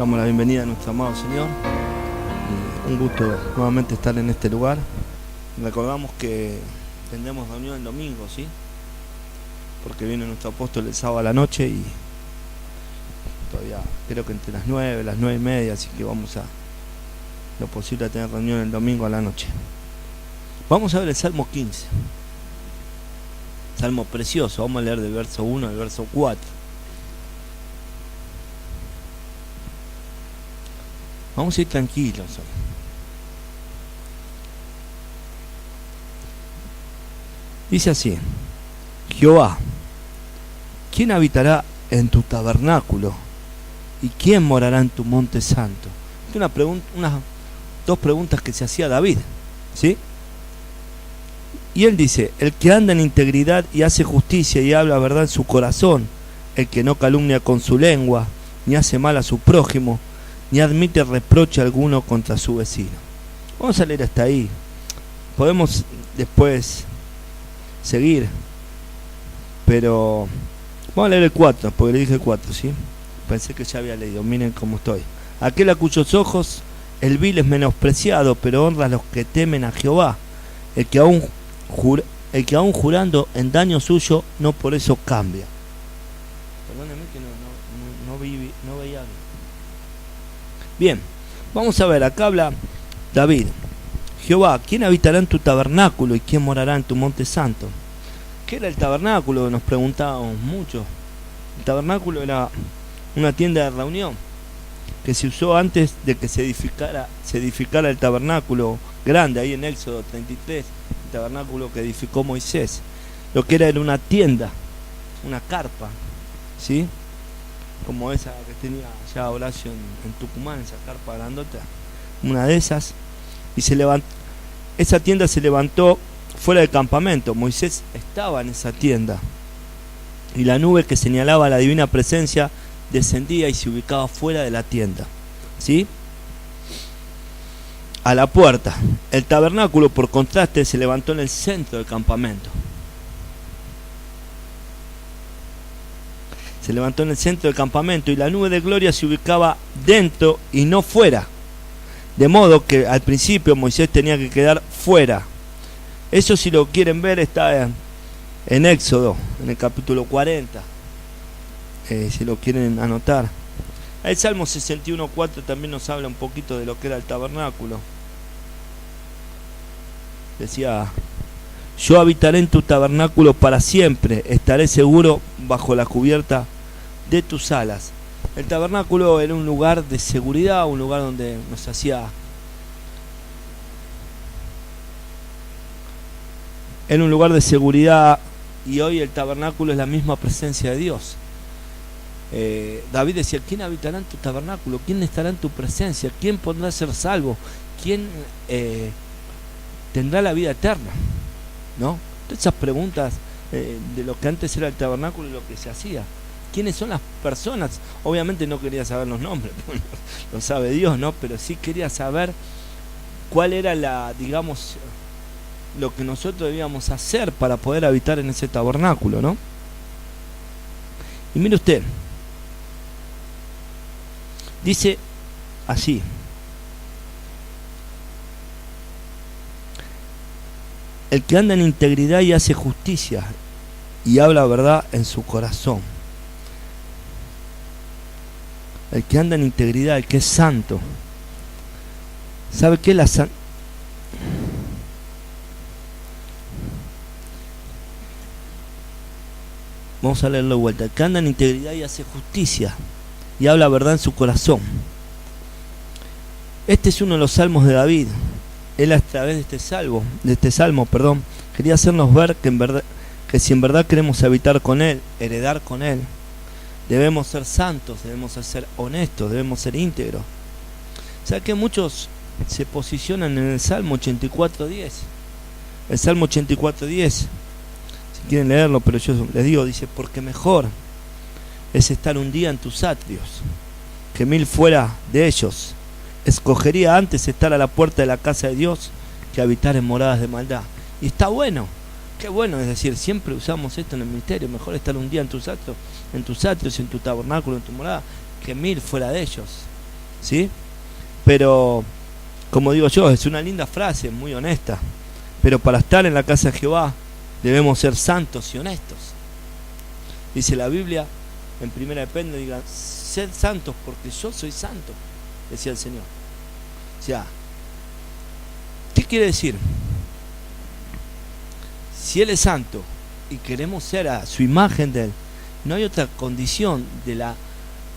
Damos la bienvenida a nuestro amado Señor. Un gusto nuevamente estar en este lugar. Recordamos que tendremos reunión el domingo, ¿sí? Porque viene nuestro apóstol el sábado a la noche y todavía creo que entre las 9, las 9:30, así que vamos a lo posible a tener reunión el domingo a la noche. Vamos a ver el Salmo 15. Salmo precioso, vamos a leer del verso 1 al verso 4. Vamos a ir tranquilos hoy. Dice así: Jehová, ¿quién habitará en tu tabernáculo? ¿Y quién morará en tu monte santo? Es unas dos preguntas que se hacía David, ¿sí? Y él dice: el que anda en integridad y hace justicia y habla verdad en su corazón, el que no calumnia con su lengua, ni hace mal a su prójimo, ni admite reproche alguno contra su vecino. Vamos a leer hasta ahí. Podemos después seguir, pero vamos a leer el 4, porque le dije el 4, ¿sí? Pensé que ya había leído. Miren cómo estoy. Aquel a cuyos ojos el vil es menospreciado, pero honra a los que temen a Jehová. El que aún jurando en daño suyo, no por eso cambia. Perdónenme que no veía bien. Bien, vamos a ver, acá habla David. Jehová, ¿quién habitará en tu tabernáculo y quién morará en tu monte santo? ¿Qué era el tabernáculo? Nos preguntábamos mucho. El tabernáculo era una tienda de reunión que se usó antes de que se edificara el tabernáculo grande, ahí en Éxodo 33, el tabernáculo que edificó Moisés. Lo que era una tienda, una carpa, ¿sí? Como esa que tenía ya Horacio en Tucumán, esa carpa grandota, una de esas, y esa tienda se levantó fuera del campamento. Moisés estaba en esa tienda, y la nube que señalaba la divina presencia descendía y se ubicaba fuera de la tienda, ¿sí? A la puerta. El tabernáculo, por contraste, se levantó en el centro del campamento. Se levantó en el centro del campamento y la nube de gloria se ubicaba dentro y no fuera. De modo que al principio Moisés tenía que quedar fuera. Eso, si lo quieren ver, está en Éxodo, en el capítulo 40. Si lo quieren anotar. El Salmo 61:4 también nos habla un poquito de lo que era el tabernáculo. Decía: yo habitaré en tu tabernáculo para siempre, estaré seguro bajo la cubierta de tus alas. El tabernáculo era un lugar de seguridad, un lugar donde nos hacía... Era un lugar de seguridad, y hoy el tabernáculo es la misma presencia de Dios. David decía: ¿quién habitará en tu tabernáculo? ¿Quién estará en tu presencia? ¿Quién podrá ser salvo? ¿Quién tendrá la vida eterna? ¿No? Todas esas preguntas de lo que antes era el tabernáculo y lo que se hacía. ¿Quiénes son las personas? Obviamente no quería saber los nombres, lo sabe Dios, ¿no? Pero sí quería saber cuál era lo que nosotros debíamos hacer para poder habitar en ese tabernáculo, ¿no? Y mire usted, dice así: el que anda en integridad y hace justicia y habla verdad en su corazón. El que anda en integridad, el que es santo. ¿Sabe qué es la santidad? Vamos a leerlo de vuelta. El que anda en integridad y hace justicia y habla verdad en su corazón. Este es uno de los salmos de David. Él, a través de este salmo, quería hacernos ver que si en verdad queremos habitar con Él, heredar con Él, debemos ser santos, debemos ser honestos, debemos ser íntegros. O sea que muchos se posicionan en el Salmo 84:10. El Salmo 84:10, si quieren leerlo, pero yo les digo, dice: porque mejor es estar un día en tus atrios que 1000 fuera de ellos. Escogería antes estar a la puerta de la casa de Dios que habitar en moradas de maldad. Y está bueno, qué bueno, es decir, siempre usamos esto en el ministerio: mejor estar un día en tus atrios, en tu tabernáculo, en tu morada, que 1000 fuera de ellos. ¿sí? Pero, como digo yo, es una linda frase, muy honesta. Pero para estar en la casa de Jehová debemos ser santos y honestos. Dice la Biblia en 1 de Pedro, diga, sed santos porque yo soy santo, decía el Señor. O sea, ¿qué quiere decir? Si Él es santo y queremos ser a su imagen de Él, no hay otra condición de la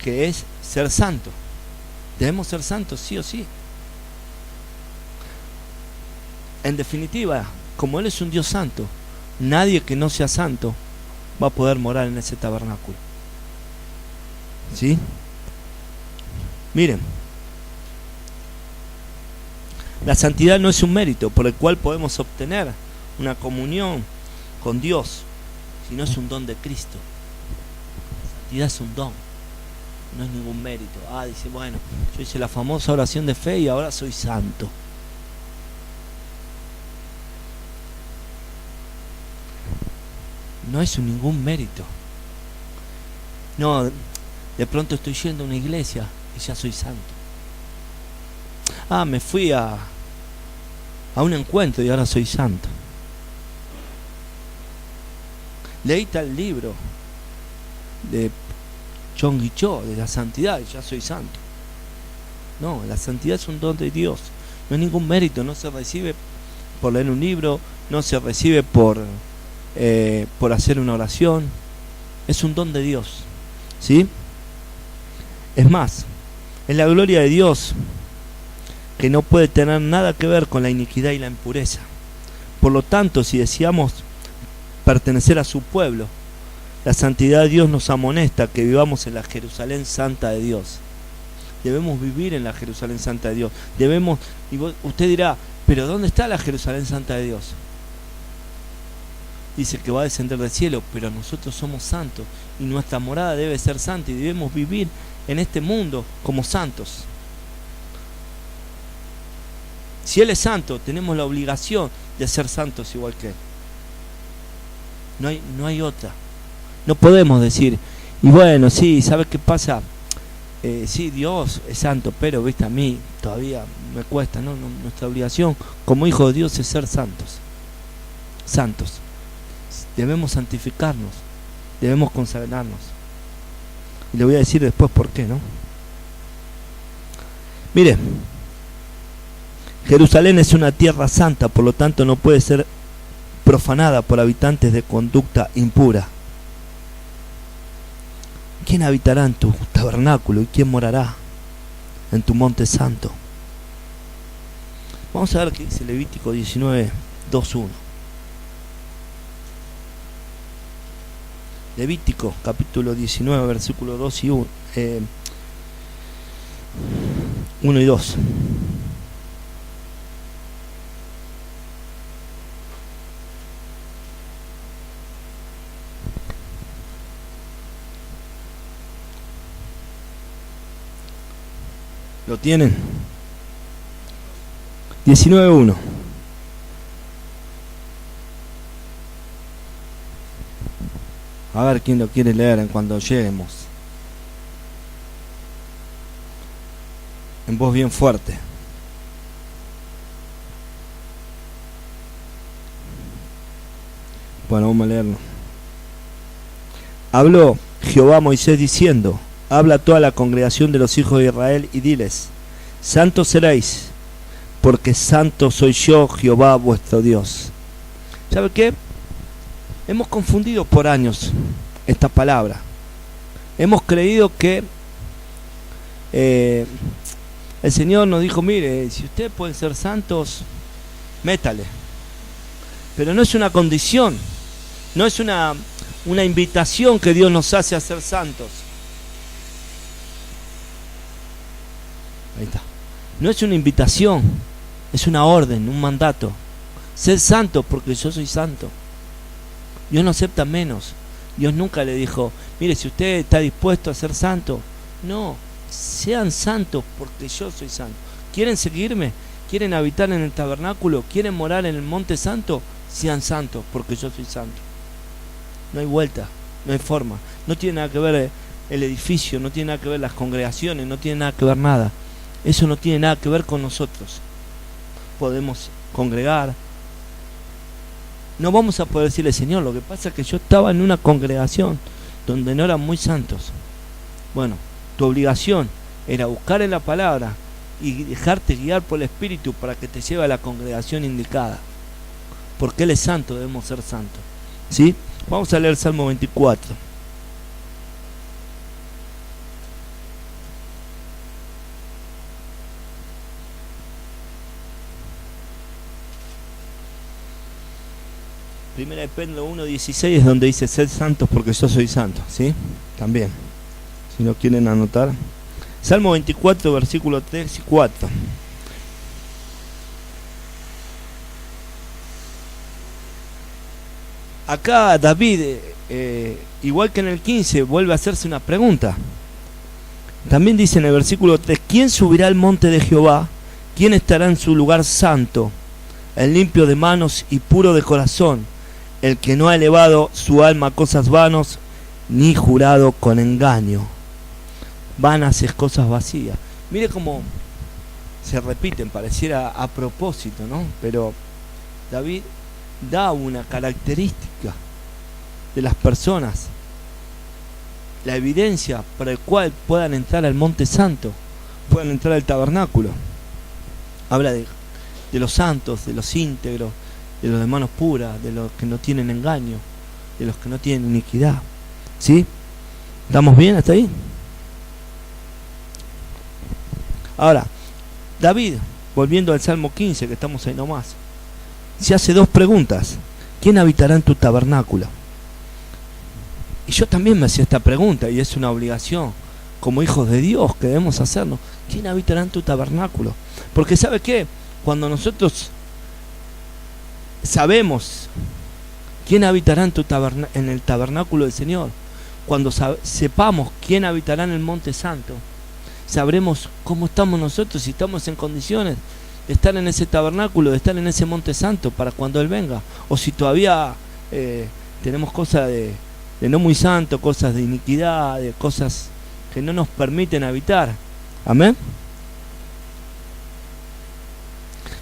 que es ser santo. Debemos ser santos sí o sí. En definitiva, como Él es un Dios santo, nadie que no sea santo va a poder morar en ese tabernáculo. ¿Sí? Miren, la santidad no es un mérito por el cual podemos obtener una comunión con Dios, sino es un don de Cristo. La santidad es un don, no es ningún mérito. Dice, bueno, yo hice la famosa oración de fe y ahora soy santo. No es ningún mérito. No, de pronto estoy yendo a una iglesia y ya soy santo. Me fui a un encuentro y ahora soy santo. Leí tal libro de John Guichot, de la santidad, y ya soy santo. No, la santidad es un don de Dios. No es ningún mérito, no se recibe por leer un libro, no se recibe por hacer una oración. Es un don de Dios, ¿sí? Es más, es la gloria de Dios que no puede tener nada que ver con la iniquidad y la impureza. Por lo tanto, si deseamos pertenecer a su pueblo, la santidad de Dios nos amonesta que vivamos en la Jerusalén santa de Dios. Debemos vivir en la Jerusalén santa de Dios. Usted dirá, ¿pero dónde está la Jerusalén santa de Dios? Dice que va a descender del cielo, pero nosotros somos santos y nuestra morada debe ser santa y debemos vivir en este mundo como santos. Si Él es santo, tenemos la obligación de ser santos igual que Él. No hay otra. No podemos decir, y bueno, sí, ¿sabe qué pasa? Sí, Dios es santo, pero viste, a mí todavía me cuesta, ¿no? Nuestra obligación como hijos de Dios es ser santos. Santos. Debemos santificarnos, debemos consagrarnos. Y le voy a decir después por qué, ¿no? Mire, Jerusalén es una tierra santa, por lo tanto no puede ser profanada por habitantes de conducta impura. ¿Quién habitará en tu tabernáculo y quién morará en tu monte santo? Vamos a ver qué dice Levítico 19, 2:1. Levítico capítulo 19, versículo 2 y 1 y 2. ¿Lo tienen? 19:1. A ver quién lo quiere leer en cuando lleguemos. En voz bien fuerte. Bueno, vamos a leerlo. Habló Jehová a Moisés diciendo: habla a toda la congregación de los hijos de Israel y diles: santos seréis, porque santo soy yo, Jehová vuestro Dios. ¿Sabe qué? Hemos confundido por años esta palabra. Hemos creído que el Señor nos dijo, mire, si ustedes pueden ser santos, métale. Pero no es una condición, no es una invitación que Dios nos hace a ser santos. Ahí está. No es una invitación, es una orden, un mandato. Ser santo porque yo soy santo. Dios no acepta menos. Dios nunca le dijo, mire, si usted está dispuesto a ser santo, no, sean santos porque yo soy santo. ¿Quieren seguirme? ¿Quieren habitar en el tabernáculo? ¿Quieren morar en el monte santo? Sean santos porque yo soy santo. No hay vuelta, no hay forma. No tiene nada que ver el edificio, no tiene nada que ver las congregaciones, no tiene nada que ver nada. Eso no tiene nada que ver con nosotros. Podemos congregar. No vamos a poder decirle, Señor, lo que pasa es que yo estaba en una congregación donde no eran muy santos. Bueno, tu obligación era buscar en la palabra y dejarte guiar por el Espíritu para que te lleve a la congregación indicada. Porque Él es santo, debemos ser santos. ¿Sí? Vamos a leer Salmo 24. Primera de Pedro 1:16 es donde dice, sed santos porque yo soy santo. ¿Sí? También, si no quieren anotar. Salmo 24, versículos 3 y 4. Acá David, igual que en el 15, vuelve a hacerse una pregunta. También dice en el versículo 3, ¿quién subirá al monte de Jehová? ¿Quién estará en su lugar santo? El limpio de manos y puro de corazón, el que no ha elevado su alma a cosas vanas, ni jurado con engaño. Vanas es cosas vacías. Mire cómo se repiten, pareciera a propósito, ¿no? Pero David da una característica de las personas, la evidencia para el cual puedan entrar al monte santo, puedan entrar al tabernáculo. Habla de los santos, de los íntegros, de los de manos puras, de los que no tienen engaño, de los que no tienen iniquidad. ¿Sí? ¿Estamos bien hasta ahí? Ahora, David, volviendo al Salmo 15, que estamos ahí nomás, se hace dos preguntas. ¿Quién habitará en tu tabernáculo? Y yo también me hacía esta pregunta, y es una obligación como hijos de Dios que debemos hacernos. ¿Quién habitará en tu tabernáculo? Porque ¿sabe qué? Cuando nosotros sabemos quién habitará en el tabernáculo del Señor, cuando sepamos quién habitará en el monte santo, sabremos cómo estamos nosotros, si estamos en condiciones de estar en ese tabernáculo, de estar en ese monte santo para cuando Él venga, o si todavía tenemos cosas de no muy santo, cosas de iniquidad, de cosas que no nos permiten habitar. Amén.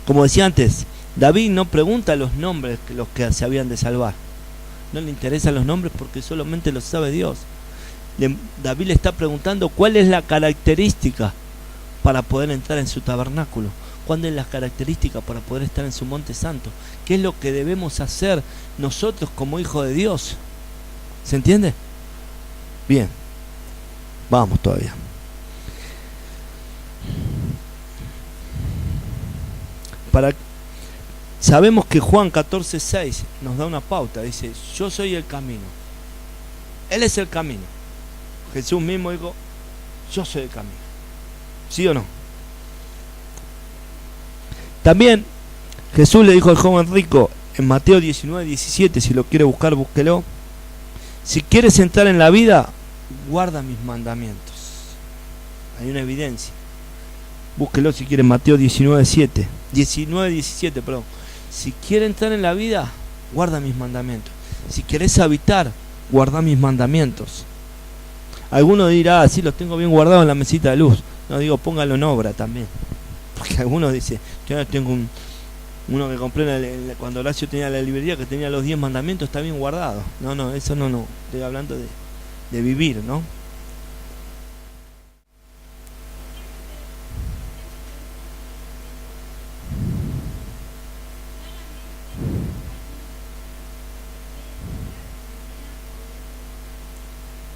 Como decía antes, David no pregunta los nombres de los que se habían de salvar. No le interesan los nombres porque solamente los sabe Dios. David le está preguntando cuál es la característica para poder entrar en su tabernáculo. ¿Cuál es la característica para poder estar en su monte santo? ¿Qué es lo que debemos hacer nosotros como hijos de Dios? ¿Se entiende? Bien. Vamos todavía. Sabemos que Juan 14:6 nos da una pauta. Dice, yo soy el camino. Él es el camino. Jesús mismo dijo, yo soy el camino. ¿Sí o no? También Jesús le dijo al joven rico en Mateo 19:17, si lo quiere buscar, búsquelo. Si quieres entrar en la vida, guarda mis mandamientos. Hay una evidencia. Búsquelo si quiere, Mateo 19:17, perdón. Si quieres entrar en la vida, guarda mis mandamientos. Si querés habitar, guarda mis mandamientos. Alguno dirá, sí, los tengo bien guardados en la mesita de luz. No, digo, póngalo en obra también. Porque algunos dicen, yo tengo uno que compré cuando Horacio tenía la librería, que tenía los 10 mandamientos, está bien guardado. No, eso no. Estoy hablando de vivir, ¿no?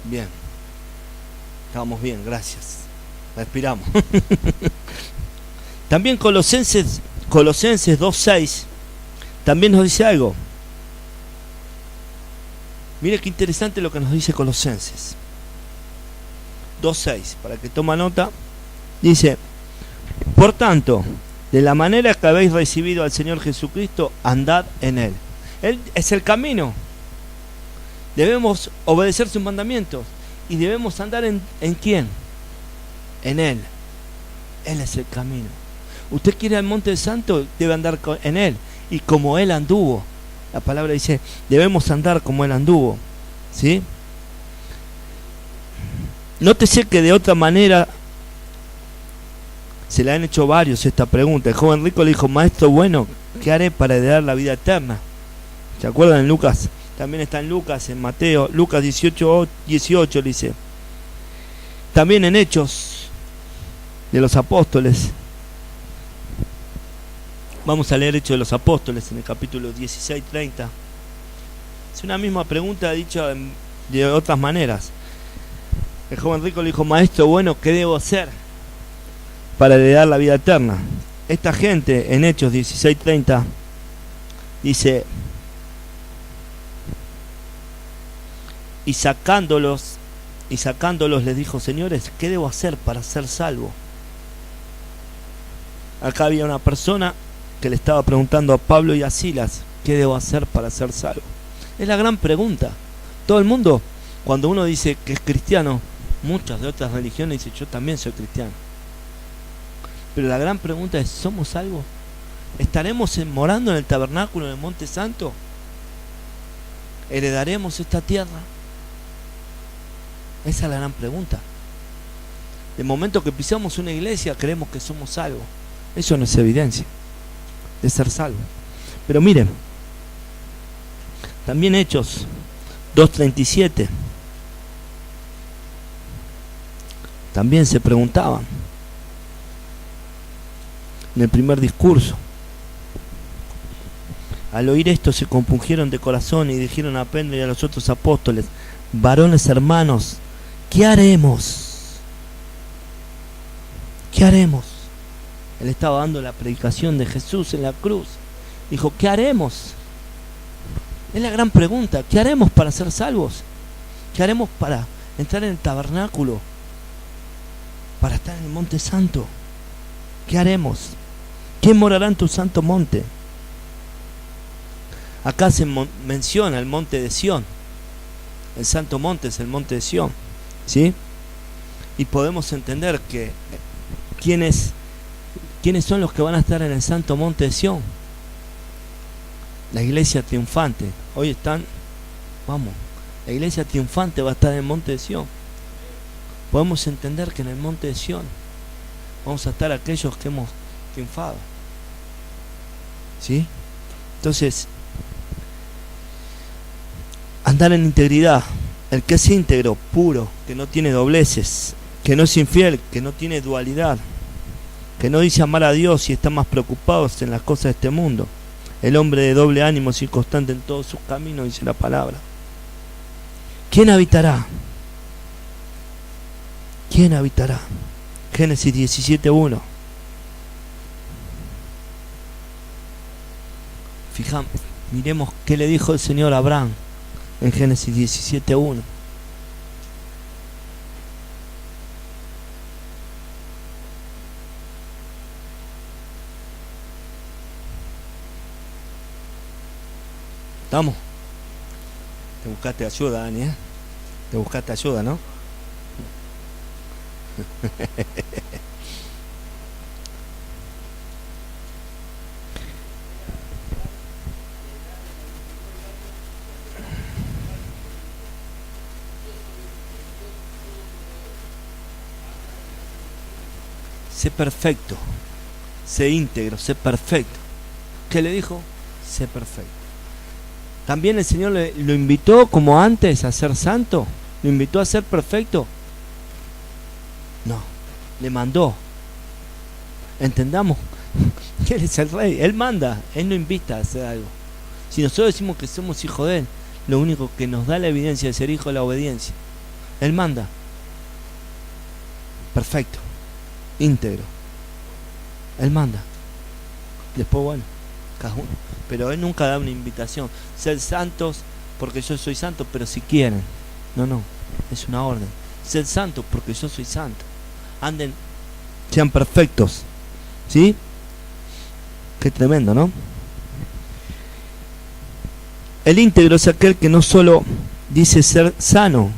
Bien. Estamos bien, gracias. Respiramos. También Colosenses 2:6 también nos dice algo. Mire qué interesante lo que nos dice Colosenses 2:6, para que toma nota. Dice, por tanto, de la manera que habéis recibido al Señor Jesucristo, andad en Él. Él es el camino. Debemos obedecer sus mandamientos y debemos andar en ¿quién? En Él. Él es el camino. Usted quiere al monte santo, debe andar en Él. Y como Él anduvo, la palabra dice, debemos andar como Él anduvo. ¿Sí? Nótese que de otra manera Se le han hecho varios esta pregunta. El joven rico le dijo: maestro bueno, ¿qué haré para heredar la vida eterna? ¿Se acuerdan en Lucas? También está en Lucas, en Mateo, Lucas 18 le dice. También en Hechos de los Apóstoles. Vamos a leer Hechos de los Apóstoles en el capítulo 16-30. Es una misma pregunta dicha de otras maneras. El joven rico le dijo: maestro bueno, ¿qué debo hacer para heredar la vida eterna? Esta gente en Hechos 16:30 dice: y sacándolos les dijo: señores, ¿qué debo hacer para ser salvo? Acá había una persona que le estaba preguntando a Pablo y a Silas: ¿qué debo hacer para ser salvo? Es la gran pregunta. Todo el mundo, cuando uno dice que es cristiano, muchas de otras religiones dicen: yo también soy cristiano. Pero la gran pregunta es: ¿somos salvos? ¿Estaremos morando en el tabernáculo en el Monte Santo? ¿Heredaremos esta tierra? Esa es la gran pregunta. De momento que pisamos una iglesia creemos que somos salvos. Eso no es evidencia de ser salvos. Pero miren, también Hechos 2:37 también se preguntaban en el primer discurso. Al oír esto se compungieron de corazón y dijeron a Pedro y a los otros apóstoles: varones hermanos, ¿qué haremos? ¿Qué haremos? Él estaba dando la predicación de Jesús en la cruz. Dijo: ¿qué haremos? Es la gran pregunta. ¿Qué haremos para ser salvos? ¿Qué haremos para entrar en el tabernáculo? Para estar en el Monte Santo. ¿Qué haremos? ¿Quién morará en tu santo monte? Acá se menciona el monte de Sión. El santo monte es el monte de Sión, ¿sí? Y podemos entender que ¿quiénes son los que van a estar en el santo monte de Sión? La iglesia triunfante. Hoy están, la iglesia triunfante va a estar en el monte de Sión. Podemos entender que en el monte de Sión vamos a estar aquellos que hemos triunfado, ¿sí? Entonces, andar en integridad. El que es íntegro, puro, que no tiene dobleces, que no es infiel, que no tiene dualidad, que no dice amar a Dios y está más preocupado en las cosas de este mundo. El hombre de doble ánimo es inconstante en todos sus caminos, dice la palabra. ¿Quién habitará? ¿Quién habitará? Génesis 17:1. Fijamos, miremos qué le dijo el Señor a Abraham en Génesis 17:1. ¿Estamos? Te buscaste ayuda, Dani, ¿eh? Te buscaste ayuda, ¿no? Sé perfecto, sé íntegro, sé perfecto. ¿Qué le dijo? Sé perfecto. También el Señor lo invitó como antes a ser santo. ¿Lo invitó a ser perfecto? No, le mandó. Entendamos que Él es el Rey, Él manda, Él no invita a hacer algo. Si nosotros decimos que somos hijos de Él, lo único que nos da la evidencia de ser hijo es la obediencia. Él manda. Perfecto, íntegro. Él manda. Después, bueno, cada uno. Pero Él nunca da una invitación. Ser santos porque yo soy santo, pero si quieren. No, es una orden. Ser santos porque yo soy santo. Anden, sean perfectos. ¿Sí? Qué tremendo, ¿no? El íntegro es aquel que no solo dice ser sano,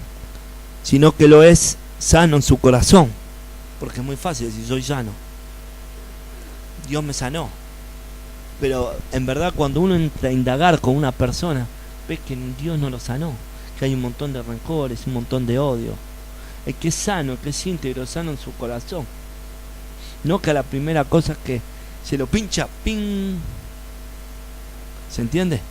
sino que lo es sano en su corazón. Porque es muy fácil decir soy sano. Dios me sanó. Pero en verdad cuando uno entra a indagar con una persona, ves que Dios no lo sanó, que hay un montón de rencores, un montón de odio. El que es sano, el que es íntegro, sano en su corazón. No que a la primera cosa que se lo pincha, ¡ping! ¿Se entiende?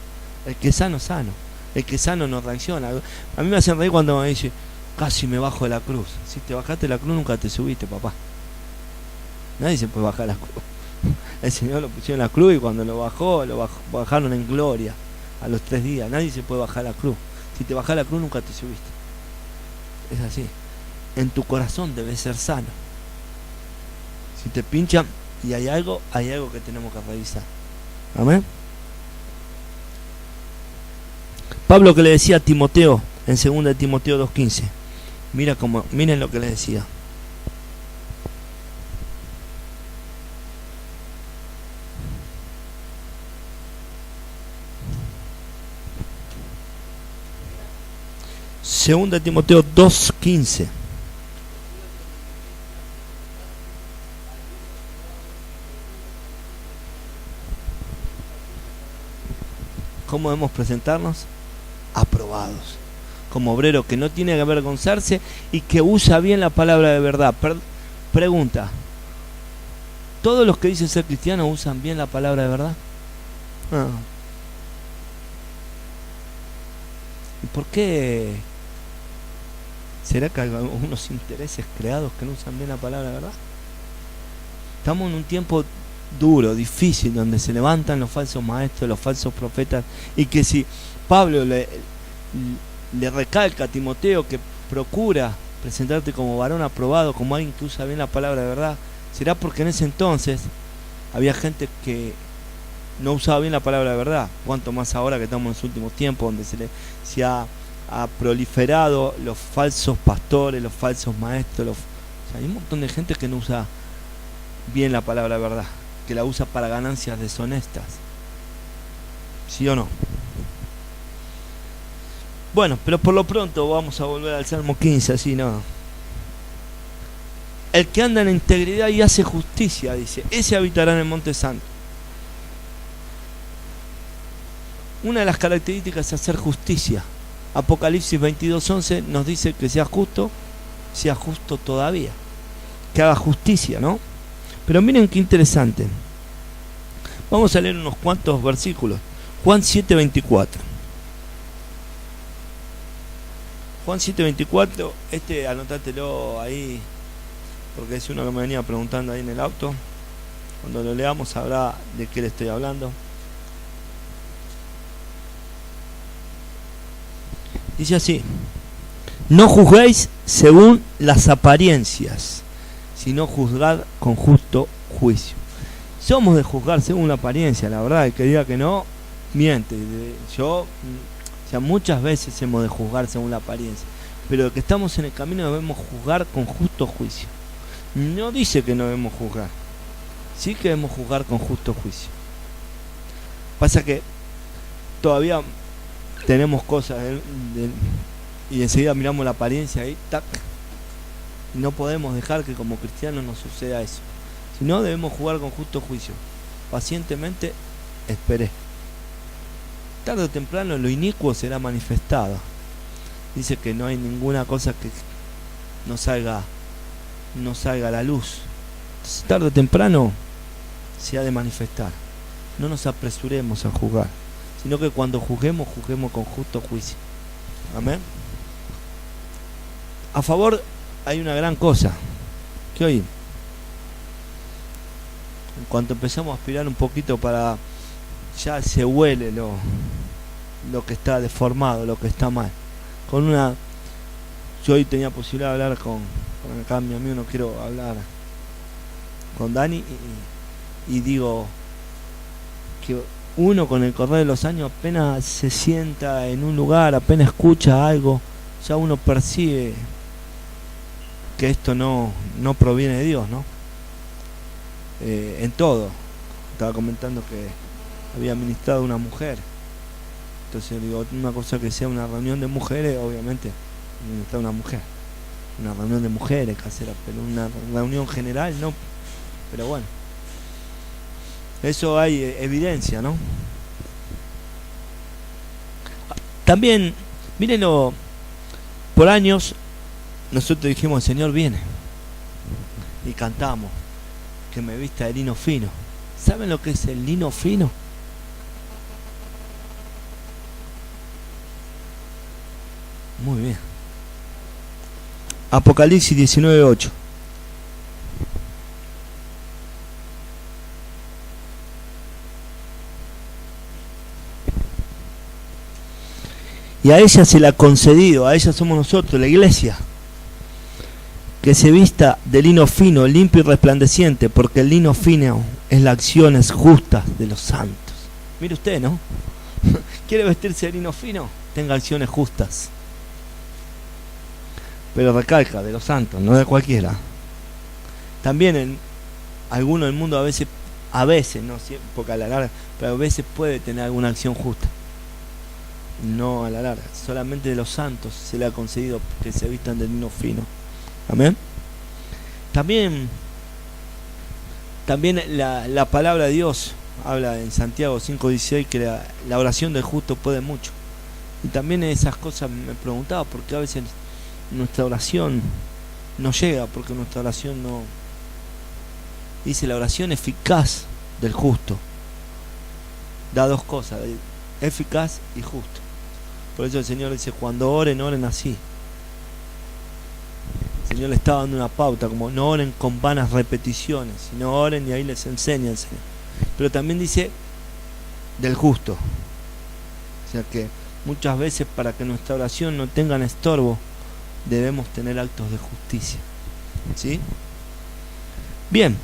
El que es sano, sano. El que es sano no reacciona. A mí me hacen reír cuando me dice, casi me bajo de la cruz. Si te bajaste de la cruz nunca te subiste, papá. Nadie se puede bajar de la cruz. El Señor lo puso en la cruz y cuando lo bajaron en gloria a los 3 días. Nadie se puede bajar de la cruz. Si te bajás de la cruz nunca te subiste. Es así. En tu corazón debes ser sano. Si te pinchan y hay algo que tenemos que revisar. Amén. Pablo que le decía a Timoteo en 2 Timoteo 2:15. Miren lo que le decía. Segunda Timoteo 2:15. ¿Cómo debemos presentarnos? Aprobados. Como obrero que no tiene que avergonzarse y que usa bien la palabra de verdad. Pregunta. ¿Todos los que dicen ser cristianos usan bien la palabra de verdad? Ah. ¿Y por qué? ¿Será que hay unos intereses creados que no usan bien la palabra de verdad? Estamos en un tiempo duro, difícil, donde se levantan los falsos maestros, los falsos profetas, y que si Pablo le recalca a Timoteo que procura presentarte como varón aprobado, como alguien que usa bien la palabra de verdad, será porque en ese entonces había gente que no usaba bien la palabra de verdad. Cuanto más ahora que estamos en los últimos tiempos, donde se ha proliferado los falsos pastores, los falsos maestros, o sea, hay un montón de gente que no usa bien la palabra de verdad, que la usa para ganancias deshonestas. ¿Sí o no? Bueno, pero por lo pronto vamos a volver al Salmo 15, así no. El que anda en integridad y hace justicia, dice, ese habitará en el monte santo. Una de las características es hacer justicia. Apocalipsis 22:11 nos dice que sea justo todavía, que haga justicia, ¿no? Pero miren qué interesante. Vamos a leer unos cuantos versículos. Juan 7:24. Juan 7:24, anótatelo ahí, porque es uno que me venía preguntando ahí en el auto. Cuando lo leamos sabrá de qué le estoy hablando. Dice así: no juzguéis según las apariencias, sino juzgad con justo juicio. Somos de juzgar según la apariencia, la verdad, el que diga que no, miente. Muchas veces hemos de juzgar según la apariencia, pero de que estamos en el camino debemos juzgar con justo juicio. No dice que no debemos juzgar, sí que debemos juzgar con justo juicio. Pasa que todavía tenemos cosas y enseguida miramos la apariencia y tac, y no podemos dejar que como cristianos nos suceda eso. Si no, debemos jugar con justo juicio. Pacientemente esperé. Tarde o temprano lo inicuo será manifestado. Dice que no hay ninguna cosa que no salga a la luz. Entonces, tarde o temprano se ha de manifestar. No nos apresuremos a juzgar, sino que cuando juzguemos con justo juicio. Amén. A favor hay una gran cosa, que hoy, en cuanto empezamos a aspirar un poquito para, ya se huele lo que está deformado, lo que está mal. Yo hoy tenía posibilidad de hablar con acá mi amigo, no quiero hablar con Dani, y digo que uno con el correr de los años apenas se sienta en un lugar, apenas escucha algo, ya uno percibe que esto no proviene de Dios, ¿no? En todo. Estaba comentando que había ministrado una mujer. Entonces digo, una cosa que sea una reunión de mujeres, obviamente ministrar una mujer. Una reunión de mujeres casera, pero una reunión general no. Pero bueno, eso hay evidencia, ¿no? También, mírenlo, por años nosotros dijimos, el Señor viene, y cantamos, que me vista de lino fino. ¿Saben lo que es el lino fino? Muy bien. Apocalipsis 19:8. Y a ella se le ha concedido, a ella somos nosotros, la iglesia, que se vista de lino fino, limpio y resplandeciente, porque el lino fino es las acciones justas de los santos. Mire usted, ¿no? ¿Quiere vestirse de lino fino? Tenga acciones justas. Pero recalca, de los santos, no de cualquiera. También en alguno del mundo a veces, no siempre, porque a la larga, pero a veces puede tener alguna acción justa. No a la larga, solamente de los santos se le ha concedido que se vistan de lino fino. Amén. También la palabra de Dios habla en Santiago 5:16 que la oración del justo puede mucho. Y también esas cosas me preguntaba, porque a veces nuestra oración no llega, porque nuestra oración no... Dice, la oración eficaz del justo da dos cosas, eficaz y justo. Por eso el Señor dice, cuando oren, oren así. El Señor le está dando una pauta, como no oren con vanas repeticiones, sino oren y ahí les enseña el Señor. Pero también dice del justo. O sea que muchas veces para que nuestra oración no tenga estorbo, debemos tener actos de justicia. ¿Sí? Bien,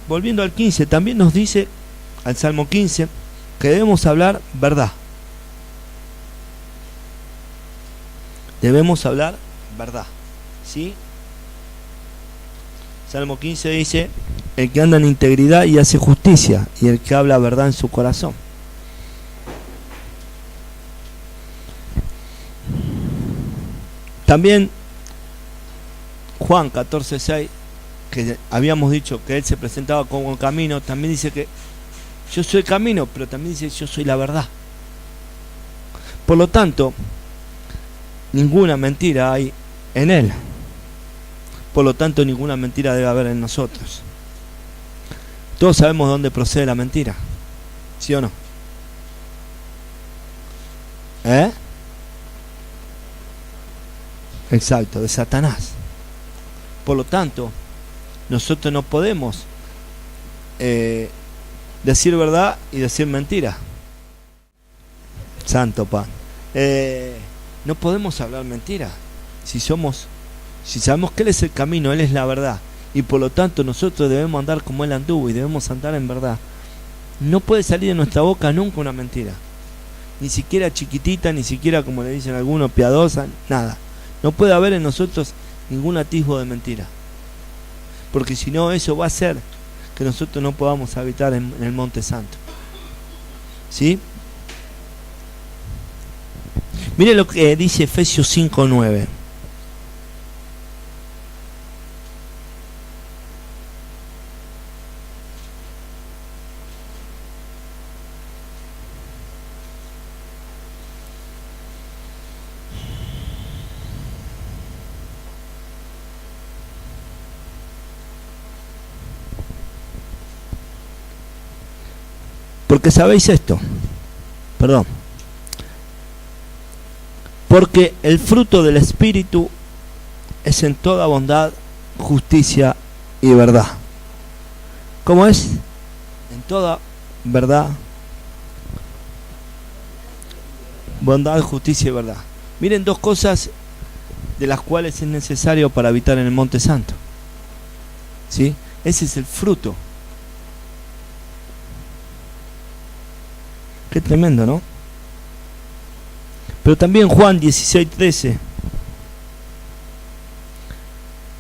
volviendo al 15, también nos dice, al Salmo 15, que debemos hablar verdad. Debemos hablar verdad. ¿Sí? Salmo 15 dice, el que anda en integridad y hace justicia, y el que habla verdad en su corazón. También Juan 14:6, que habíamos dicho que él se presentaba como el camino, también dice que yo soy el camino, pero también dice yo soy la verdad. Por lo tanto, ninguna mentira hay en él. Por lo tanto, ninguna mentira debe haber en nosotros. Todos sabemos de dónde procede la mentira, ¿sí o no? Exacto, de Satanás. Por lo tanto, nosotros no podemos decir verdad y decir mentira. Santo pan. No podemos hablar mentira. Si sabemos que Él es el camino, Él es la verdad, y por lo tanto nosotros debemos andar como Él anduvo y debemos andar en verdad, no puede salir de nuestra boca nunca una mentira. Ni siquiera chiquitita, ni siquiera, como le dicen algunos, piadosa, nada. No puede haber en nosotros ningún atisbo de mentira. Porque si no, eso va a hacer que nosotros no podamos habitar en el Monte Santo. ¿Sí? Mire lo que dice Efesios 5:9. Porque sabéis esto, perdón, porque el fruto del Espíritu es en toda bondad, justicia y verdad. ¿Cómo es? En toda verdad, bondad, justicia y verdad. Miren dos cosas de las cuales es necesario para habitar en el Monte Santo. ¿Sí? Ese es el fruto. Qué tremendo, ¿no? Pero también Juan 16:13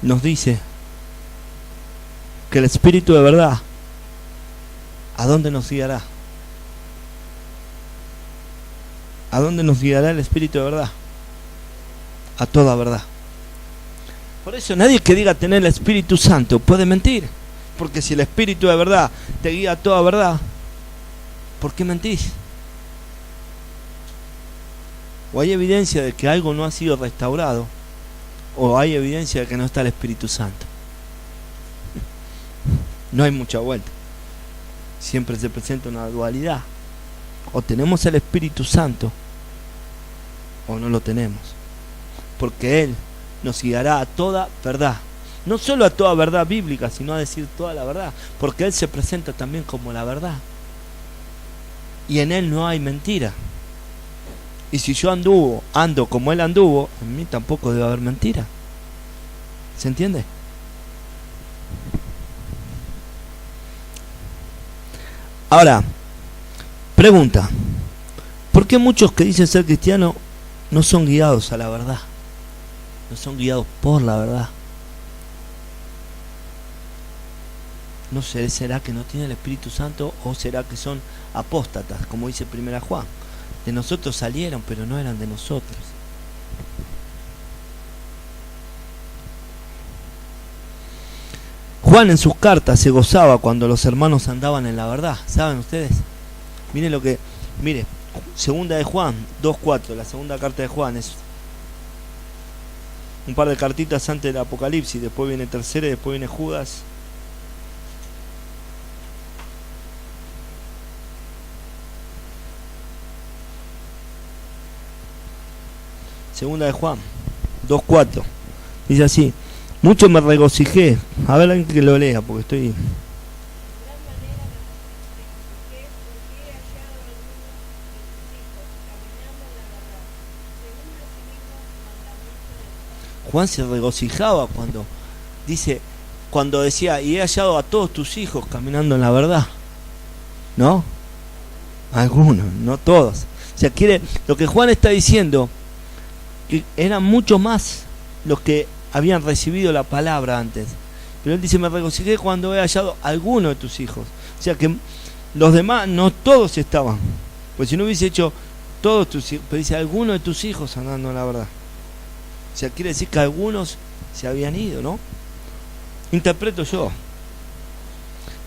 nos dice que el Espíritu de verdad, ¿a dónde nos guiará? ¿A dónde nos guiará el Espíritu de verdad? A toda verdad. Por eso nadie que diga tener el Espíritu Santo puede mentir, porque si el Espíritu de verdad te guía a toda verdad, ¿por qué mentís? O hay evidencia de que algo no ha sido restaurado, o hay evidencia de que no está el Espíritu Santo. No hay mucha vuelta. Siempre se presenta una dualidad. O tenemos el Espíritu Santo o no lo tenemos. Porque Él nos guiará a toda verdad. No solo a toda verdad bíblica, sino a decir toda la verdad. Porque Él se presenta también como la verdad. Y en Él no hay mentira. Y si yo ando como Él anduvo, en mí tampoco debe haber mentira. ¿Se entiende? Ahora, pregunta. ¿Por qué muchos que dicen ser cristianos no son guiados a la verdad? No son guiados por la verdad. ¿No será que no tiene el Espíritu Santo o será que son apóstatas, como dice 1 Juan? De nosotros salieron, pero no eran de nosotros. Juan en sus cartas se gozaba cuando los hermanos andaban en la verdad. ¿Saben ustedes? Mire, segunda de Juan 2:4, la segunda carta de Juan es un par de cartitas antes del Apocalipsis, después viene tercera y después viene Judas. Segunda de Juan 2:4 dice así: mucho me regocijé. A ver, alguien que lo lea porque estoy. Juan se regocijaba cuando decía, y he hallado a todos tus hijos caminando en la verdad. ¿No? Algunos, no todos. O sea, lo que Juan está diciendo, que eran mucho más los que habían recibido la palabra antes. Pero él dice, me regocijé cuando he hallado a alguno de tus hijos. O sea que los demás, no todos estaban. Pues si no hubiese hecho todos tus hijos, pero dice, alguno de tus hijos andando en la verdad. O sea, quiere decir que algunos se habían ido, ¿no? Interpreto yo.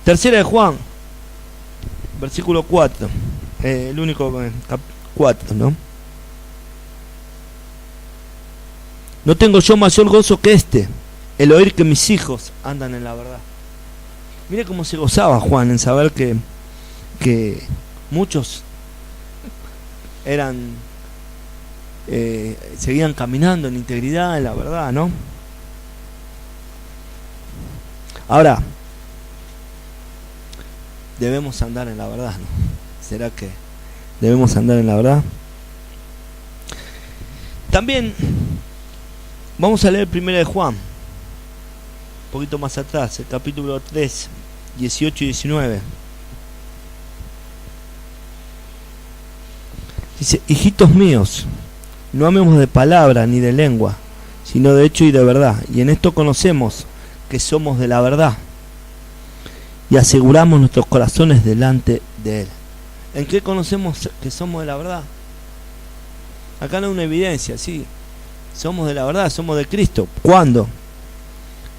Tercera de Juan, versículo 4. El único 4, ¿no? No tengo yo mayor gozo que el oír que mis hijos andan en la verdad. Mire cómo se gozaba Juan en saber que muchos seguían caminando en integridad, en la verdad, ¿no? Ahora, debemos andar en la verdad, ¿no? ¿Será que debemos andar en la verdad? También vamos a leer 1 de Juan, un poquito más atrás, el capítulo 3, 18 y 19. Dice, hijitos míos, no amemos de palabra ni de lengua, sino de hecho y de verdad. Y en esto conocemos que somos de la verdad y aseguramos nuestros corazones delante de Él. ¿En qué conocemos que somos de la verdad? Acá no hay una evidencia, sí. Somos de la verdad, somos de Cristo. ¿Cuándo?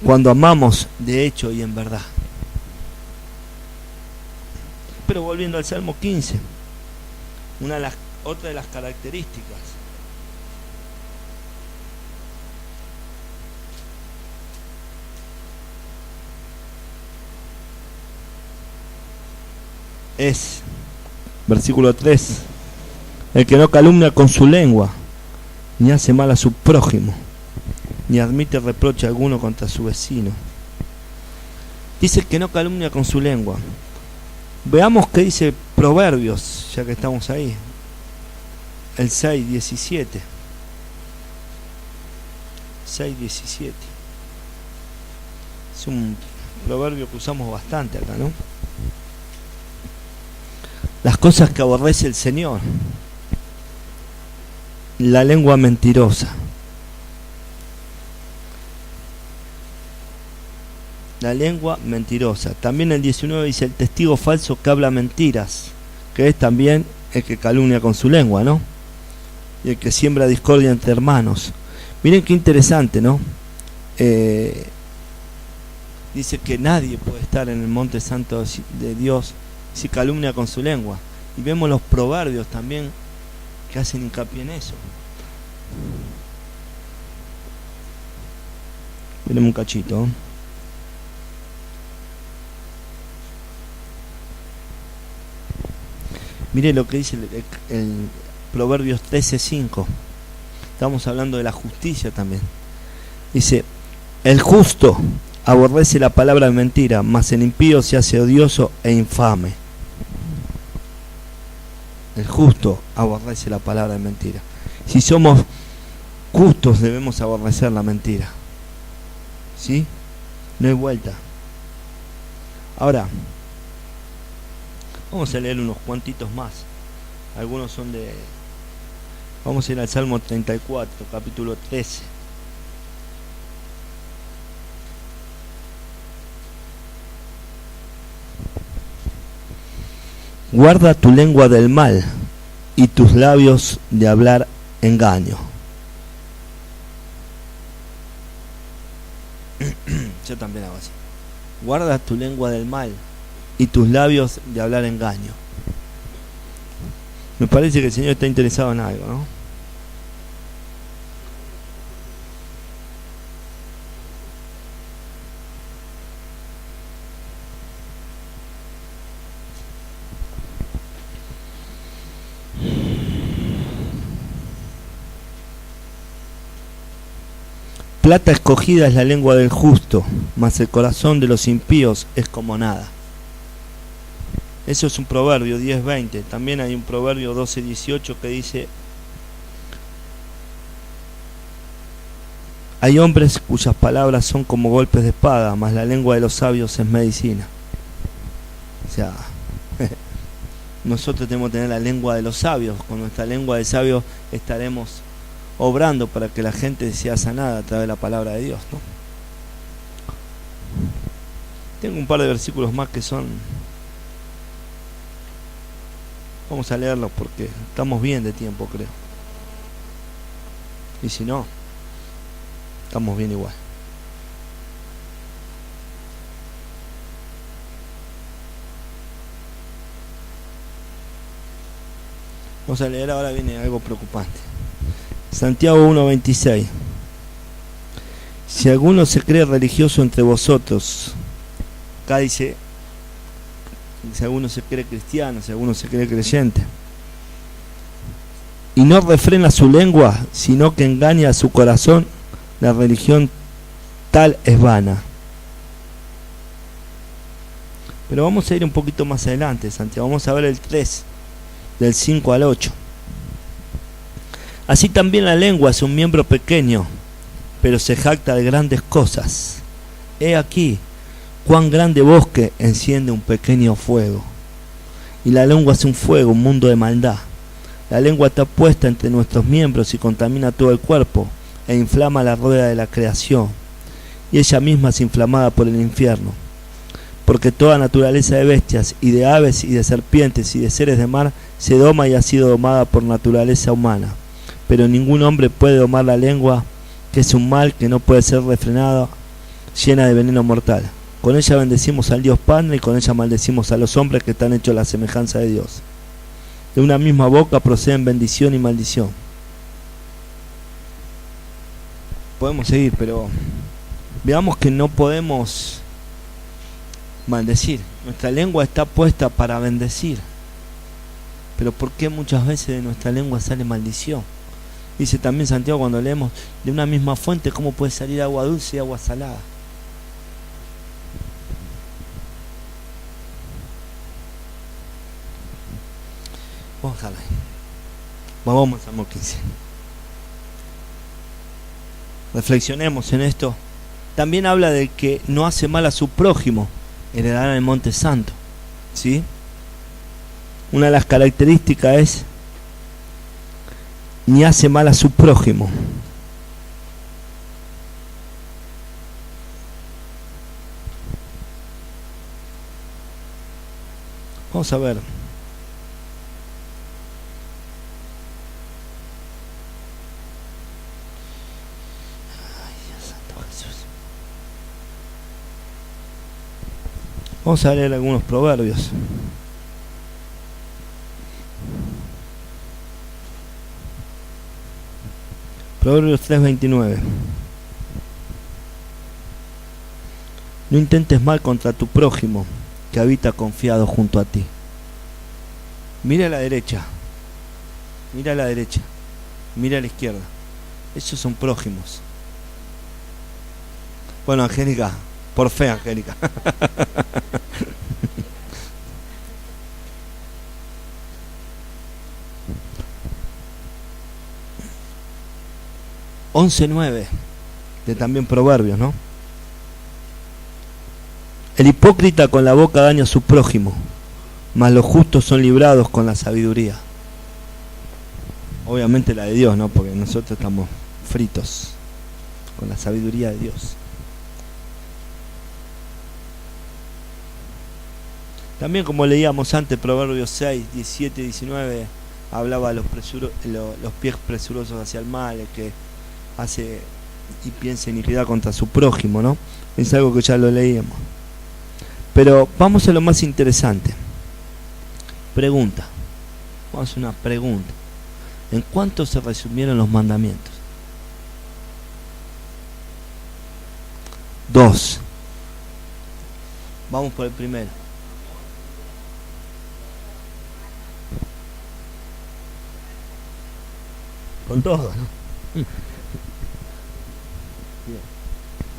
Cuando amamos de hecho y en verdad. Pero volviendo al Salmo 15, otra de las características es, versículo 3, el que no calumnia con su lengua, ni hace mal a su prójimo, ni admite reproche alguno contra su vecino. Dice que no calumnia con su lengua. Veamos qué dice Proverbios, ya que estamos ahí. El 6:17. 6:17. Es un proverbio que usamos bastante acá, ¿no? Las cosas que aborrece el Señor, la lengua mentirosa. La lengua mentirosa. También el 19 dice el testigo falso que habla mentiras, que es también el que calumnia con su lengua, ¿no? Y el que siembra discordia entre hermanos. Miren qué interesante, ¿no? Dice que nadie puede estar en el monte santo de Dios si calumnia con su lengua. Y vemos los proverbios también que hacen hincapié en eso. Miren un cachito. Mire lo que dice el Proverbios 13:5. Estamos hablando de la justicia también. Dice, el justo aborrece la palabra de mentira, mas el impío se hace odioso e infame. El justo aborrece la palabra de mentira. Si somos justos debemos aborrecer la mentira. ¿Sí? No hay vuelta. Ahora, vamos a leer unos cuantitos más. Algunos son de... Vamos a ir al Salmo 34, capítulo 13. Guarda tu lengua del mal y tus labios de hablar engaño. Yo también hago así. Guarda tu lengua del mal y tus labios de hablar engaño. Me parece que el Señor está interesado en algo, ¿no? Plata escogida es la lengua del justo, mas el corazón de los impíos es como nada. Eso es un proverbio 10:20. También hay un proverbio 12:18 que dice: hay hombres cuyas palabras son como golpes de espada, mas la lengua de los sabios es medicina. O sea, nosotros tenemos que tener la lengua de los sabios. Con nuestra lengua de sabios estaremos obrando para que la gente sea sanada a través de la palabra de Dios, ¿no? Tengo un par de versículos más que son... Vamos a leerlos porque estamos bien de tiempo, creo. Y si no, estamos bien igual. Vamos a leer, ahora viene algo preocupante. Santiago 1:26. Si alguno se cree religioso entre vosotros, acá dice, si alguno se cree cristiano, si alguno se cree creyente, y no refrena su lengua, sino que engaña a su corazón, la religión tal es vana. Pero vamos a ir un poquito más adelante, Santiago. Vamos a ver el 3, del 5 al 8. Así también la lengua es un miembro pequeño, pero se jacta de grandes cosas. He aquí cuán grande bosque enciende un pequeño fuego. Y la lengua es un fuego, un mundo de maldad. La lengua está puesta entre nuestros miembros y contamina todo el cuerpo, e inflama la rueda de la creación, y ella misma es inflamada por el infierno. Porque toda naturaleza de bestias, y de aves, y de serpientes, y de seres de mar, se doma y ha sido domada por naturaleza humana. Pero ningún hombre puede domar la lengua, que es un mal que no puede ser refrenado, llena de veneno mortal. Con ella bendecimos al Dios Padre y con ella maldecimos a los hombres que están hechos a la semejanza de Dios. De una misma boca proceden bendición y maldición. Podemos seguir, pero veamos que no podemos maldecir. Nuestra lengua está puesta para bendecir. Pero ¿por qué muchas veces de nuestra lengua sale maldición? Dice también Santiago cuando leemos, de una misma fuente, ¿cómo puede salir agua dulce y agua salada? Vamos a ver. Vamos a Salmo 15. Reflexionemos en esto. También habla de que no hace mal a su prójimo, heredará el monte santo. ¿Sí? Una de las características es ni hace mal a su prójimo. Vamos a ver. Vamos a leer algunos proverbios. Proverbios 3:29. No intentes mal contra tu prójimo, que habita confiado junto a ti. Mira a la derecha, mira a la derecha, mira a la izquierda. Esos son prójimos. Bueno, Angélica, por fe, Angélica. 11:9 de también Proverbios, ¿no? El hipócrita con la boca daña a su prójimo, mas los justos son librados con la sabiduría. Obviamente la de Dios, ¿no? Porque nosotros estamos fritos con la sabiduría de Dios. También, como leíamos antes, Proverbios 6, 17 y 19, hablaba de los pies presurosos hacia el mal, el que hace y piensa iniquidad contra su prójimo, ¿no? Es algo que ya lo leíamos. Pero vamos a lo más interesante. Pregunta. Vamos a hacer una pregunta. ¿En cuánto se resumieron los mandamientos? 2. Vamos por el primero. Con todo, ¿no? Bien.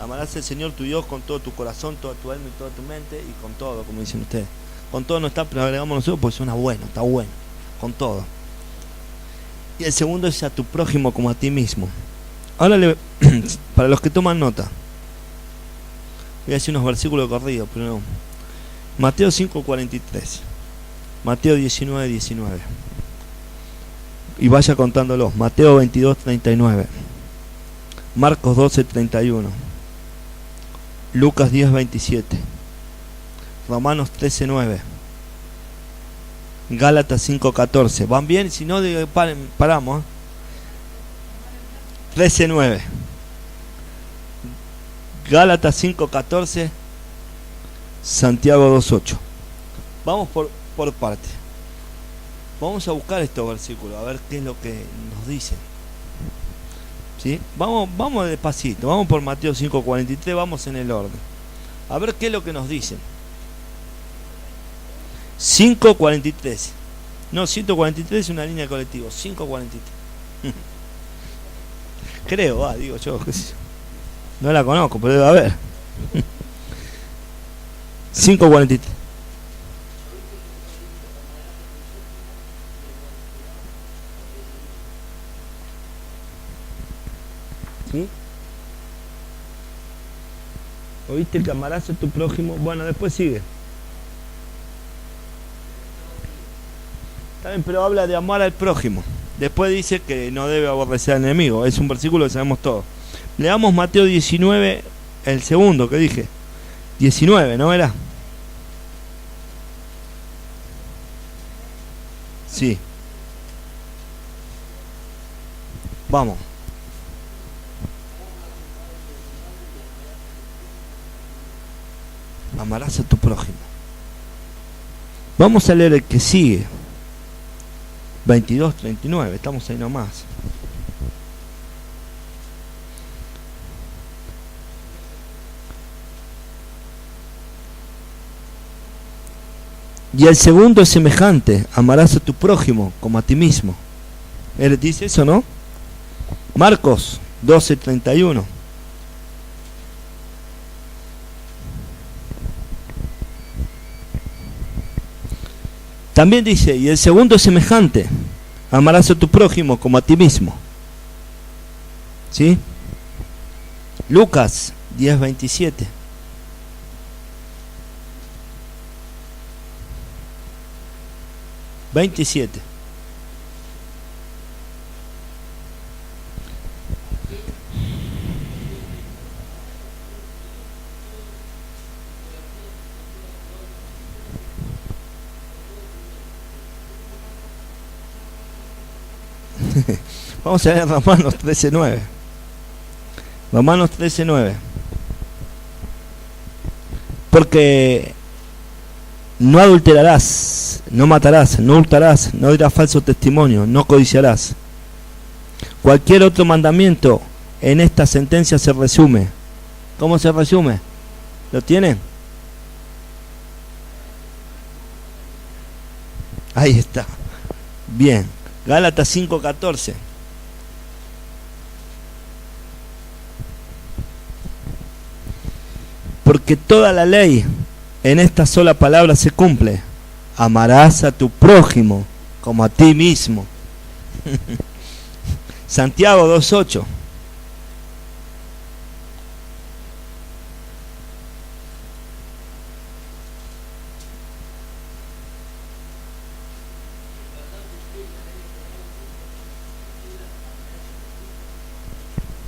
Amarás al Señor tu Dios con todo tu corazón, toda tu alma y toda tu mente, y con todo, como dicen ustedes. Con todo no está, pero agregamos nosotros porque suena bueno, está bueno. Con todo. Y el segundo es a tu prójimo como a ti mismo. Ahora, para los que toman nota, voy a decir unos versículos corridos, pero no. Mateo 5:43, Mateo 19:19. Y vaya contándolos. Mateo 22:39, Marcos 12:31, Lucas 10:27, Romanos 13:9, Gálatas 5:14. ¿Van bien? Si no, paramos. 13:9, Gálatas 5:14, Santiago 2:8. Vamos por parte. Vamos a buscar estos versículos, a ver qué es lo que nos dicen. ¿Sí? Vamos despacito, vamos por Mateo 5:43, vamos en el orden. A ver qué es lo que nos dicen. 5:43. No, 143 es una línea de colectivo. 5:43. Creo, digo yo. No la conozco, pero debe haber. 5:43. ¿Sí? ¿Oíste que amarás a tu prójimo? Bueno, después sigue. Está bien, pero habla de amar al prójimo. Después dice que no debe aborrecer al enemigo. Es un versículo que sabemos todos. Leamos Mateo 19, el segundo que dije. 19, ¿no era? Sí. Vamos. Amarás a tu prójimo. Vamos a leer el que sigue. 22:39, estamos ahí nomás. Y el segundo es semejante: amarás a tu prójimo como a ti mismo. Él dice eso, ¿no? Marcos 12:31. También dice, y el segundo es semejante: amarás a tu prójimo como a ti mismo. ¿Sí? Lucas 10:27. Vamos a leer Romanos 13:9. Romanos 13:9. Porque no adulterarás, no matarás, no hurtarás, no dirás falso testimonio, no codiciarás. Cualquier otro mandamiento en esta sentencia se resume. ¿Cómo se resume? ¿Lo tienen? Ahí está. Bien. Gálatas 5:14. Porque toda la ley en esta sola palabra se cumple. Amarás a tu prójimo como a ti mismo. Santiago 2:8.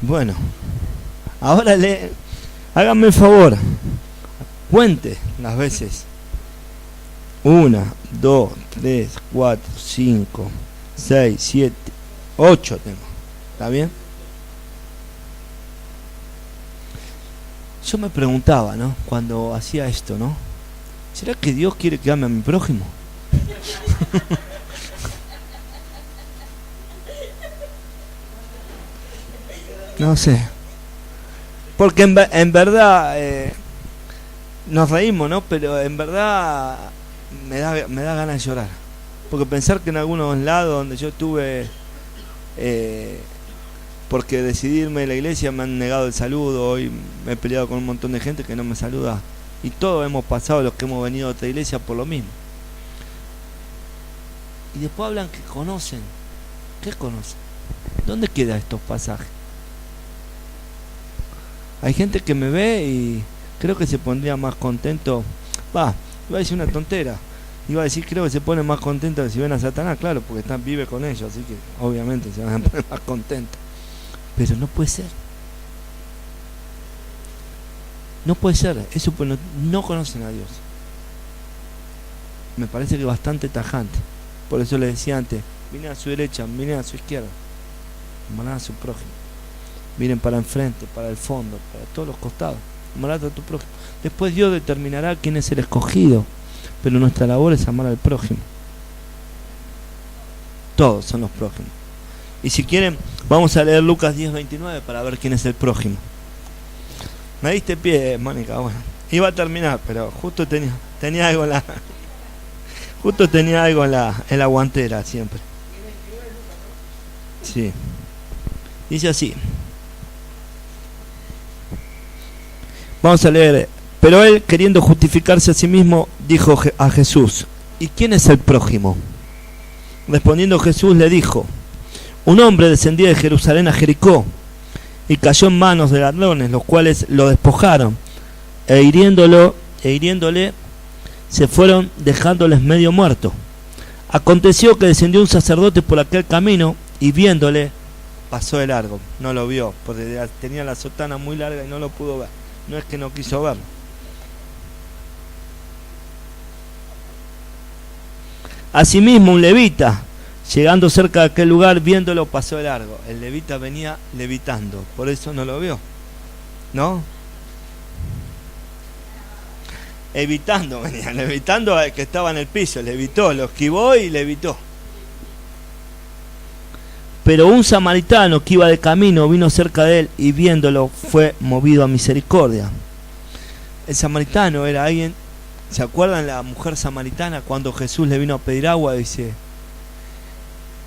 Bueno, ahora háganme el favor, cuente las veces. 1, 2, 3, 4, 5, 6, 7, 8 tengo. ¿Está bien? Yo me preguntaba, ¿no? Cuando hacía esto, ¿no? ¿Será que Dios quiere que ame a mi prójimo? No sé. Porque en verdad nos reímos, ¿no? Pero en verdad me da ganas de llorar. Porque pensar que en algunos lados donde yo estuve, porque decidí irme de la iglesia, me han negado el saludo. Hoy me he peleado con un montón de gente que no me saluda. Y todos hemos pasado, los que hemos venido a otra iglesia, por lo mismo. Y después hablan que conocen. ¿Qué conocen? ¿Dónde quedan estos pasajes? Hay gente que me ve y creo que se pondría más contento. Iba a decir una tontera. Iba a decir, creo que se pone más contento si ven a Satanás, claro, porque vive con ellos, así que obviamente se van a poner más contentos. Pero no puede ser. No puede ser. Eso pues no conocen a Dios. Me parece que es bastante tajante. Por eso les decía antes, miren a su derecha, miren a su izquierda. Amarán a su prójimo. Miren para enfrente, para el fondo, para todos los costados. Amarás a tu prójimo. Después Dios determinará quién es el escogido, pero nuestra labor es amar al prójimo. Todos son los prójimos. Y si quieren, vamos a leer Lucas 10:29 para ver quién es el prójimo. Me diste pie, Mónica. Bueno, iba a terminar, pero justo tenía algo en la justo tenía algo en la guantera siempre. Sí. Dice así. Vamos a leer. Pero él, queriendo justificarse a sí mismo, dijo a Jesús: ¿y quién es el prójimo? Respondiendo Jesús le dijo: un hombre descendía de Jerusalén a Jericó y cayó en manos de ladrones, los cuales lo despojaron e hiriéndole se fueron, dejándoles medio muerto. Aconteció que descendió un sacerdote por aquel camino y viéndole pasó de largo. No lo vio porque tenía la sotana muy larga y no lo pudo ver. No es que no quiso verlo. Asimismo un levita, llegando cerca de aquel lugar, viéndolo pasó de largo. El levita venía levitando, por eso no lo vio, ¿no? Evitando venía, levitando al que estaba en el piso, levitó, lo esquivó y levitó. Pero un samaritano que iba de camino vino cerca de él y viéndolo fue movido a misericordia. El samaritano era alguien, ¿se acuerdan la mujer samaritana cuando Jesús le vino a pedir agua? Dice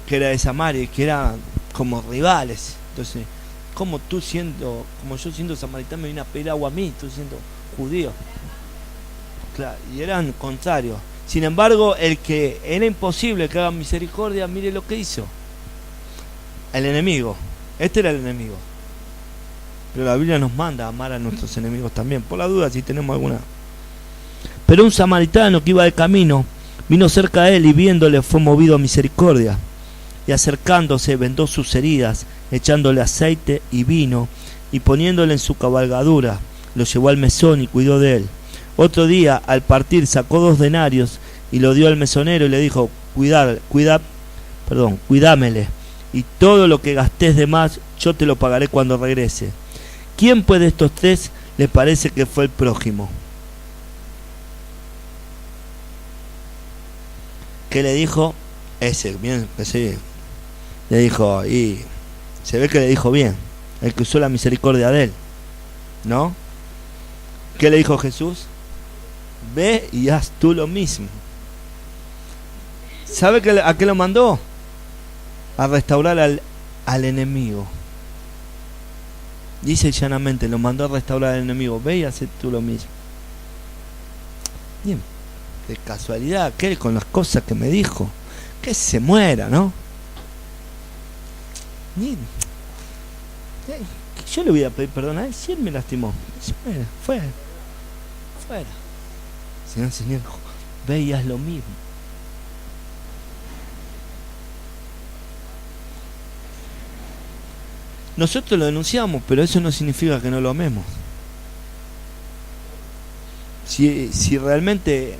que era de Samaria y que eran como rivales. Entonces, como yo siendo samaritano me vine a pedir agua a mí, tú siendo judío? Claro, y eran contrarios. Sin embargo, el que era imposible que haga misericordia, mire lo que hizo. El enemigo. Este era el enemigo. Pero la Biblia nos manda a amar a nuestros enemigos también, por la duda si tenemos alguna. Pero un samaritano que iba de camino vino cerca de él y viéndole fue movido a misericordia. Y acercándose vendó sus heridas, echándole aceite y vino, y poniéndole en su cabalgadura, lo llevó al mesón y cuidó de él. Otro día, al partir, sacó 2 denarios y lo dio al mesonero y le dijo: cuidámele, y todo lo que gastés de más, yo te lo pagaré cuando regrese. ¿Quién pues de estos 3 le parece que fue el prójimo? ¿Qué le dijo? Ese, bien, que sí. Le dijo, y se ve que le dijo bien, el que usó la misericordia de él, ¿no? ¿Qué le dijo Jesús? Ve y haz tú lo mismo. ¿Sabe a qué lo mandó? A restaurar al enemigo. Dice llanamente, lo mandó a restaurar al enemigo. Ve y hace tú lo mismo. Bien, de casualidad aquel con las cosas que me dijo, que se muera, ¿no? Bien. Yo le voy a pedir perdón a él si él me lastimó. Fuera. Señor, ve y haz lo mismo. Nosotros lo denunciamos, pero eso no significa que no lo amemos. Si realmente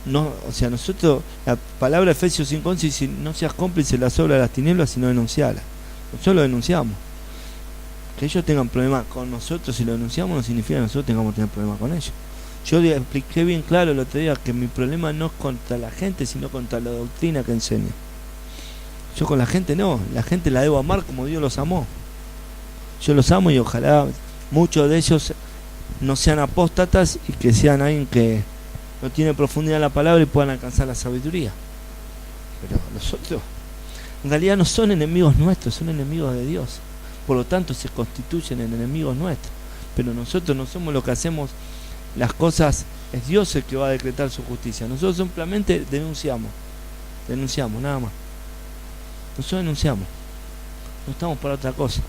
no, o sea, nosotros, la palabra de Efesios 5:11 dice: no seas cómplice de las obras de las tinieblas, sino denuncialas. Nosotros lo denunciamos. Que ellos tengan problemas con nosotros, si lo denunciamos, no significa que nosotros tengamos que tener problemas con ellos. Yo le expliqué bien claro el otro día que mi problema no es contra la gente, sino contra la doctrina que enseña. Yo con la gente no, la gente la debo amar como Dios los amó. Yo los amo y ojalá muchos de ellos no sean apóstatas y que sean alguien que no tiene profundidad en la palabra y puedan alcanzar la sabiduría. Pero los otros en realidad no son enemigos nuestros, son enemigos de Dios. Por lo tanto se constituyen en enemigos nuestros. Pero nosotros no somos los que hacemos las cosas, es Dios el que va a decretar su justicia. Nosotros simplemente denunciamos, nada más. Nosotros denunciamos, no estamos para otra cosa.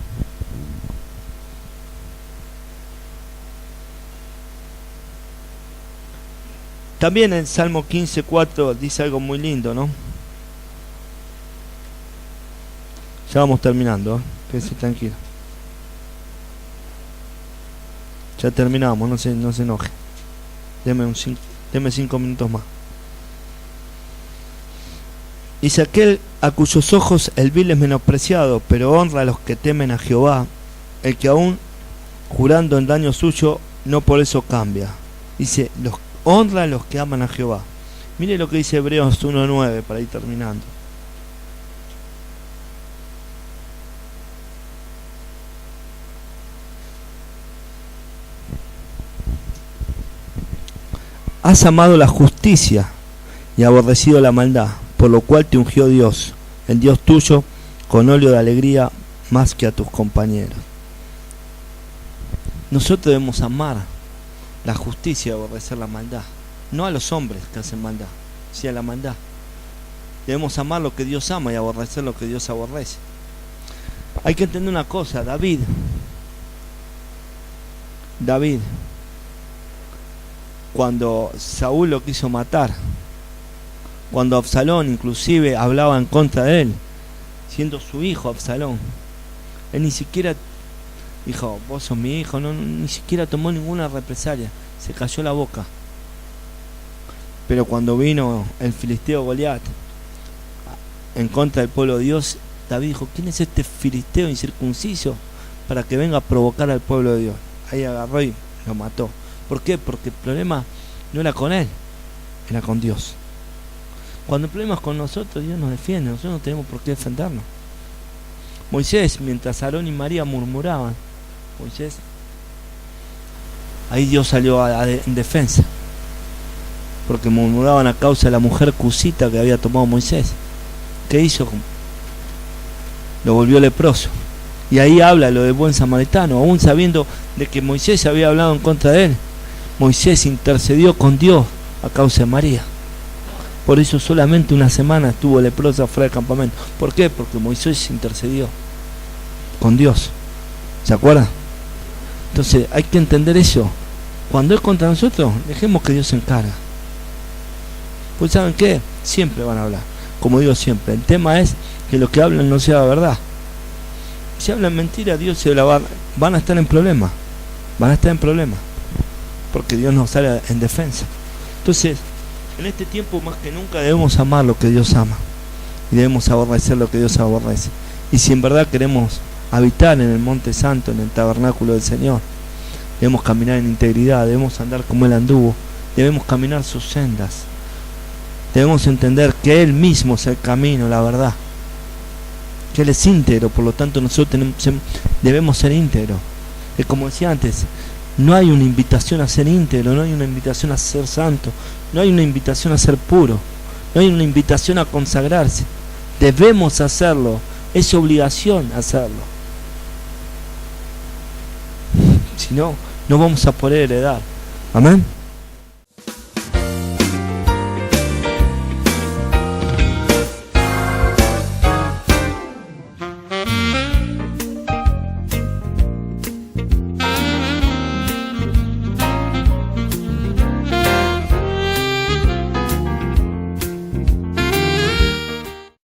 También en Salmo 15:4 dice algo muy lindo, ¿no? Ya vamos terminando, quédese tranquilo. Ya terminamos, no se enoje. Deme 5 minutos más. Dice: aquel a cuyos ojos el vil es menospreciado, pero honra a los que temen a Jehová, el que aún jurando en daño suyo, no por eso cambia. Dice: honra a los que aman a Jehová. Mire lo que dice Hebreos 1:9 para ir terminando. Has amado la justicia y aborrecido la maldad, por lo cual te ungió Dios, el Dios tuyo, con óleo de alegría más que a tus compañeros. Nosotros debemos amar la justicia y aborrecer la maldad, no a los hombres que hacen maldad, sino a la maldad. Debemos amar lo que Dios ama y aborrecer lo que Dios aborrece. Hay que entender una cosa: David, cuando Saúl lo quiso matar, cuando Absalón inclusive hablaba en contra de él, siendo su hijo Absalón, él ni siquiera dijo: vos sos mi hijo, ni siquiera tomó ninguna represalia, se cayó la boca. Pero cuando vino el filisteo Goliat en contra del pueblo de Dios, David dijo: ¿quién es este filisteo incircunciso para que venga a provocar al pueblo de Dios? Ahí agarró y lo mató. ¿Por qué? Porque el problema no era con él, era con Dios. Cuando el problema es con nosotros, Dios nos defiende, nosotros no tenemos por qué defendernos. Moisés, mientras Aarón y María murmuraban, ahí Dios salió en defensa, porque murmuraban a causa de la mujer cusita que había tomado Moisés. ¿Qué hizo? Lo volvió leproso. Y ahí habla lo de buen samaritano, aún sabiendo de que Moisés había hablado en contra de él. Moisés intercedió con Dios a causa de María. Por eso solamente una semana estuvo leprosa fuera del campamento. ¿Por qué? Porque Moisés intercedió con Dios. ¿Se acuerdan? Entonces hay que entender eso. Cuando es contra nosotros, dejemos que Dios se encarga. Pues ¿saben qué? Siempre van a hablar. Como digo siempre, el tema es que lo que hablan no sea verdad. Si hablan mentira, Dios se la van a estar en problemas. Van a estar en problemas. Porque Dios nos sale en defensa. Entonces, en este tiempo más que nunca debemos amar lo que Dios ama. Y debemos aborrecer lo que Dios aborrece. Y si en verdad queremos habitar en el monte santo, en el tabernáculo del Señor, debemos caminar en integridad, debemos andar como Él anduvo, debemos caminar sus sendas. Debemos entender que Él mismo es el camino, la verdad. Que Él es íntegro, por lo tanto nosotros debemos ser íntegros. Que como decía antes, no hay una invitación a ser íntegro, no hay una invitación a ser santo, no hay una invitación a ser puro. no hay una invitación a consagrarse. Debemos hacerlo, es obligación hacerlo. Si no, no vamos a poder heredar. Amén.